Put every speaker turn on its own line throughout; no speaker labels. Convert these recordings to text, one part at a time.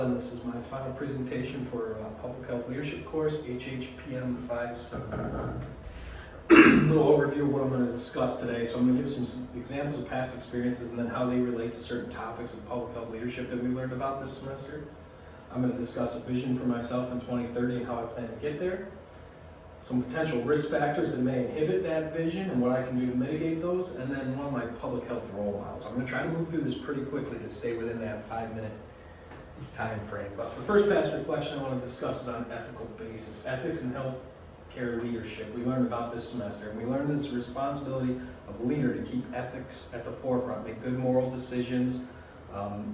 And this is my final presentation for Public Health Leadership course, HHPM 571. A little overview of what I'm going to discuss today. So I'm going to give some examples of past experiences and then how they relate to certain topics of public health leadership that we learned about this semester. I'm going to discuss a vision for myself in 2030 and how I plan to get there. Some potential risk factors that may inhibit that vision and what I can do to mitigate those. And then one of my public health role models. I'm going to try to move through this pretty quickly to stay within that 5-minute time frame. But the first past reflection I want to discuss is on ethical basis. Ethics in healthcare leadership. We learned about this semester, and we learned that it's the responsibility of a leader to keep ethics at the forefront, make good moral decisions,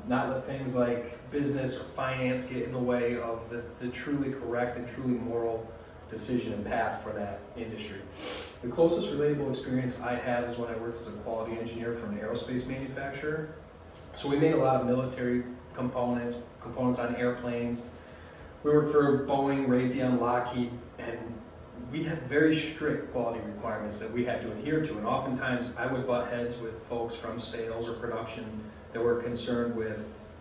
not let things like business or finance get in the way of the truly correct and truly moral decision and path for that industry. The closest relatable experience I have is when I worked as a quality engineer for an aerospace manufacturer. So we made a lot of military components on airplanes. We worked for Boeing, Raytheon, Lockheed, and we had very strict quality requirements that we had to adhere to. And oftentimes I would butt heads with folks from sales or production that were concerned with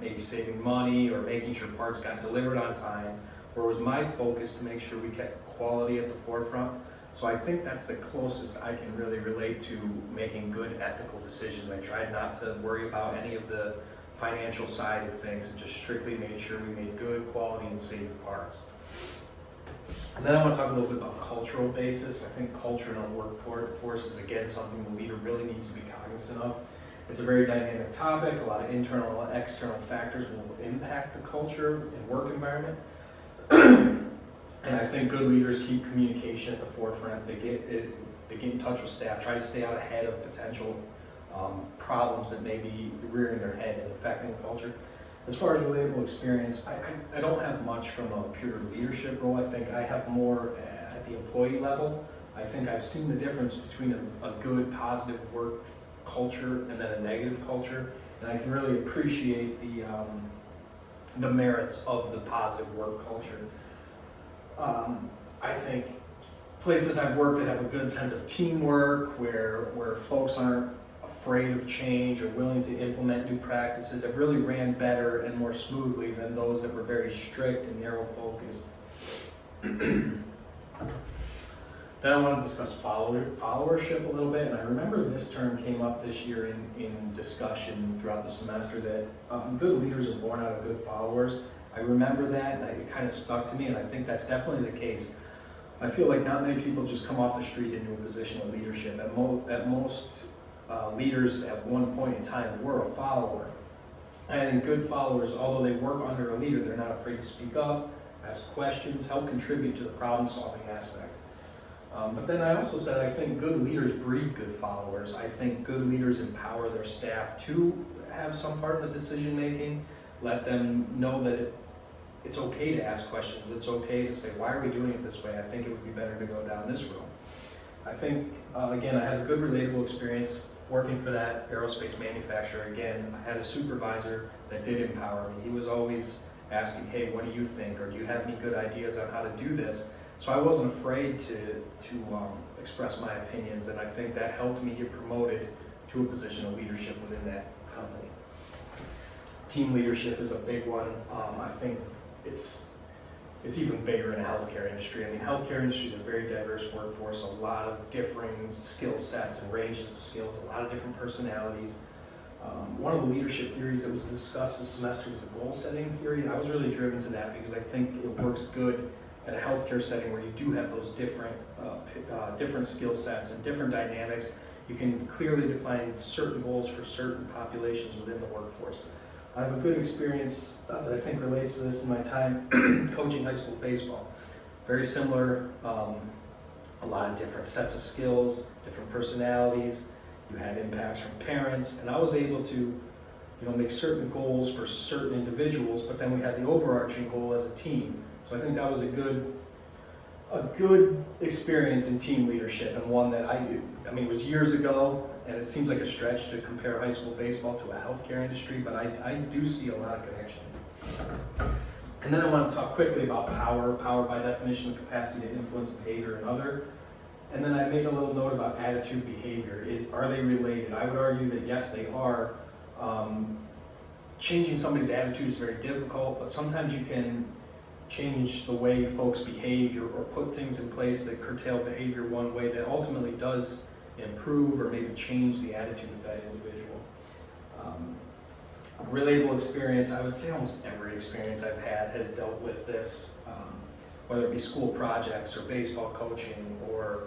maybe saving money or making sure parts got delivered on time, where it was my focus to make sure we kept quality at the forefront. So I think that's the closest I can really relate to making good ethical decisions. I tried not to worry about any of the financial side of things and just strictly made sure we made good quality and safe parts. And then I want to talk a little bit about cultural basis. I think culture in our workforce is again something the leader really needs to be cognizant of. It's a very dynamic topic. A lot of internal and external factors will impact the culture and work environment. And I think good leaders keep communication at the forefront. They get in touch with staff, try to stay out ahead of potential problems that may be rearing their head and affecting the culture. As far as relatable experience, I don't have much from a pure leadership role. I think I have more at the employee level. I think I've seen the difference between a good, positive work culture and then a negative culture, and I can really appreciate the merits of the positive work culture. I think places I've worked that have a good sense of teamwork, where folks aren't afraid of change or willing to implement new practices, have really ran better and more smoothly than those that were very strict and narrow focused. Then I want to discuss followership a little bit, and I remember this term came up this year in discussion throughout the semester, that good leaders are born out of good followers. I remember that, and it kind of stuck to me, and I think that's definitely the case. I feel like not many people just come off the street into a position of leadership. At most leaders at one point in time were a follower. And I think good followers, although they work under a leader, they're not afraid to speak up, ask questions, help contribute to the problem-solving aspect. But then I also said I think good leaders breed good followers. I think good leaders empower their staff to have some part in the decision-making, let them know that it's okay to ask questions. It's okay to say, why are we doing it this way? I think it would be better to go down this road. I think, again, I had a good relatable experience working for that aerospace manufacturer. Again, I had a supervisor that did empower me. He was always asking, hey, what do you think? Or do you have any good ideas on how to do this? So I wasn't afraid to express my opinions, and I think that helped me get promoted to a position of leadership within that company. Team leadership is a big one. I think it's even bigger in the healthcare industry. I mean, healthcare industry is a very diverse workforce, a lot of different skill sets and ranges of skills, a lot of different personalities. One of the leadership theories that was discussed this semester was the goal setting theory. I was really driven to that because I think it works good at a healthcare setting where you do have those different skill sets and different dynamics. You can clearly define certain goals for certain populations within the workforce. I have a good experience that I think relates to this in my time coaching high school baseball. Very similar, a lot of different sets of skills, different personalities. You had impacts from parents, and I was able to, make certain goals for certain individuals, but then we had the overarching goal as a team. So I think that was a good experience in team leadership, and one that it was years ago, and it seems like a stretch to compare high school baseball to a healthcare industry, but I do see a lot of connection. And then I want to talk quickly about power. Power by definition, the capacity to influence behavior and other. And then I made a little note about attitude behavior. Are they related? I would argue that yes, they are. changing somebody's attitude is very difficult, but sometimes you can change the way folks behave or put things in place that curtail behavior one way that ultimately does improve or maybe change the attitude of that individual. Relatable experience, I would say almost every experience I've had has dealt with this, whether it be school projects or baseball coaching or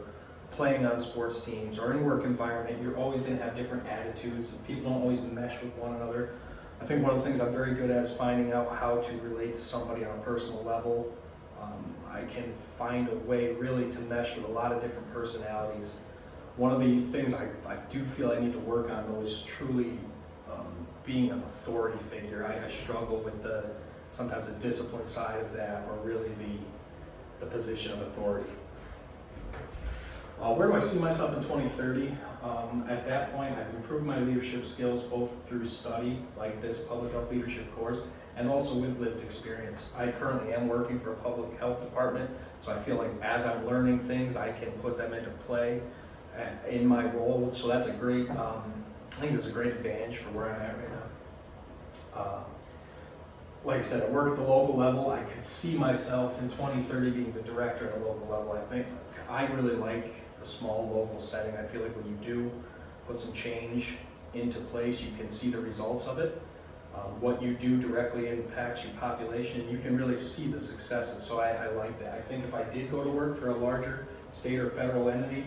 playing on sports teams or in work environment. You're always going to have different attitudes and people don't always mesh with one another. I think one of the things I'm very good at is finding out how to relate to somebody on a personal level. I can find a way really to mesh with a lot of different personalities. One of the things I do feel I need to work on though is truly being an authority figure. I struggle with sometimes the discipline side of that, or really the position of authority. Where do I see myself in 2030? At that point, I've improved my leadership skills both through study, like this public health leadership course, and also with lived experience. I currently am working for a public health department, so I feel like as I'm learning things, I can put them into play in my role. So that's a great, I think that's a great advantage for where I'm at right now. Like I said, I work at the local level. I could see myself in 2030 being the director at a local level. I think I really like the small local setting. I feel like when you do put some change into place, you can see the results of it. What you do directly impacts your population, and you can really see the success. And so I like that. I think if I did go to work for a larger state or federal entity,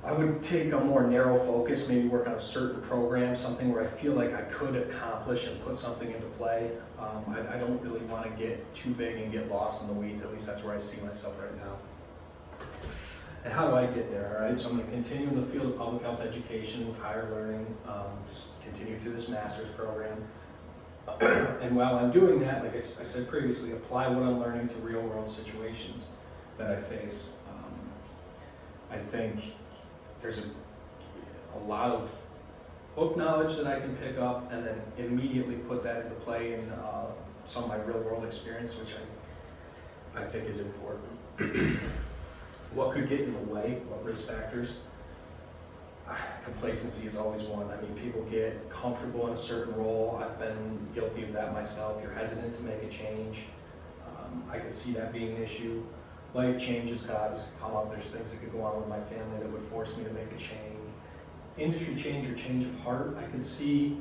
I would take a more narrow focus, maybe work on a certain program, something where I feel like I could accomplish and put something into play. I don't really want to get too big and get lost in the weeds. At least that's where I see myself right now. And how do I get there? All right, so I'm going to continue in the field of public health education with higher learning, continue through this master's program. And while I'm doing that, like I said previously, apply what I'm learning to real world situations that I face. I think there's a lot of book knowledge that I can pick up and then immediately put that into play in some of my real world experience, which I think is important. What could get in the way? What risk factors? Complacency is always one. I mean, people get comfortable in a certain role. I've been guilty of that myself. You're hesitant to make a change. I could see that being an issue. Life changes could obviously come up. There's things that could go on with my family that would force me to make a change. Industry change or change of heart, I don't see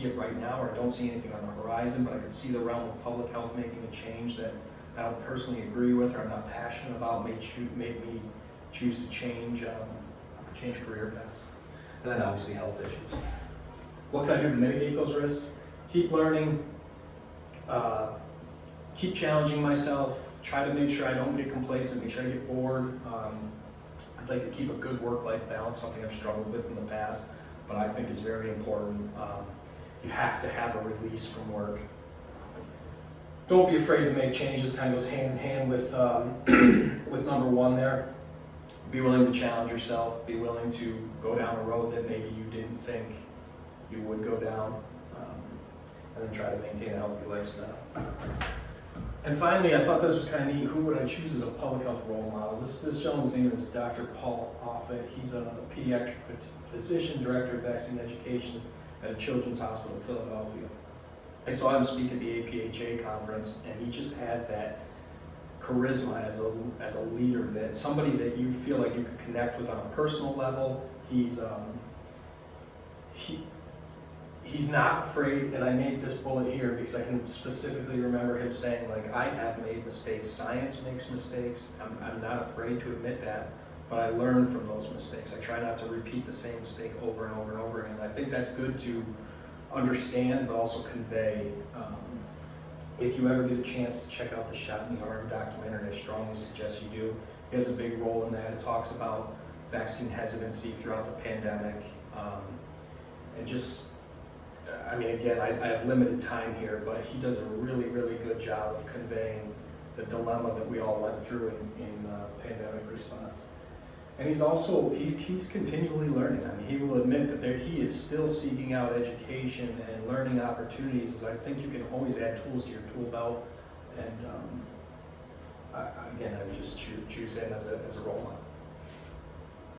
it right now, or I don't see anything on the horizon, but I could see the realm of public health making a change that I don't personally agree with or I'm not passionate about, made me choose to change career paths. And then obviously health issues. What can I do to mitigate those risks? Keep learning, keep challenging myself, try to make sure I don't get complacent, make sure I get bored. I'd like to keep a good work-life balance, something I've struggled with in the past, but I think is very important. You have to have a release from work. Don't be afraid to make changes, kind of goes hand in hand with, with number one there. Be willing to challenge yourself, be willing to go down a road that maybe you didn't think you would go down, and then try to maintain a healthy lifestyle. And finally, I thought this was kind of neat. Who would I choose as a public health role model? This gentleman's name is Dr. Paul Offit. He's a pediatric physician, director of vaccine education at a children's hospital in Philadelphia. I saw him speak at the APHA conference, and he just has that charisma as a leader, that somebody that you feel like you could connect with on a personal level. He's not afraid, and I made this bullet here because I can specifically remember him saying, like, I have made mistakes. Science makes mistakes. I'm not afraid to admit that, but I learn from those mistakes. I try not to repeat the same mistake over and over and over again. I think that's good to understand, but also convey. If you ever get a chance to check out the Shot in the Arm documentary, I strongly suggest you do. He has a big role in that. It talks about vaccine hesitancy throughout the pandemic, and just, I mean, again, I have limited time here, but he does a really, really good job of conveying the dilemma that we all went through in pandemic response. And he's continually learning. I mean, he will admit that he is still seeking out education and learning opportunities, as I think you can always add tools to your tool belt. And again, I would just choose him as a role model.